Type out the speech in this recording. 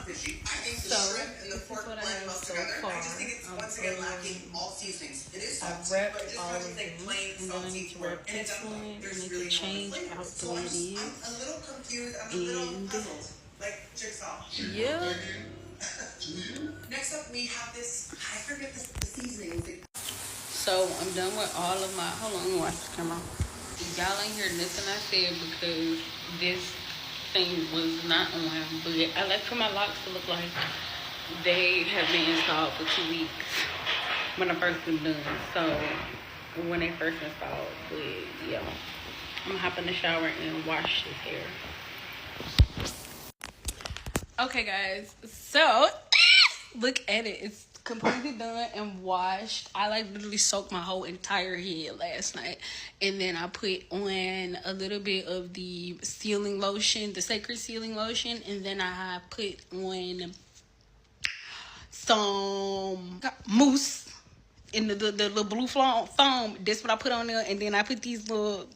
fishy. I think the shrimp and the pork blend well together. I just think it's once again lacking all seasonings. It is salty, but it just doesn't like plain salty pork. And it doesn't. There's really change out the way it is. I'm a little confused. I'm a little puzzled, like jigsaw. Yeah. Next up, we have this. I forget the seasonings. So I'm done with all of my. Hold on, let me watch the camera. Y'all ain't hear nothing I said because this thing was not on. But I like for my locks to look like they have been installed for 2 weeks when I first was done. So when they first installed, but yeah, I'm gonna hop in the shower and wash his hair. Okay, guys. So look at it. It's completely done and washed. I like literally soaked my whole entire head last night, and then I put on a little bit of the sealing lotion, the sacred sealing lotion, and then I put on some mousse in the little blue foam. That's what I put on there, and then I put these little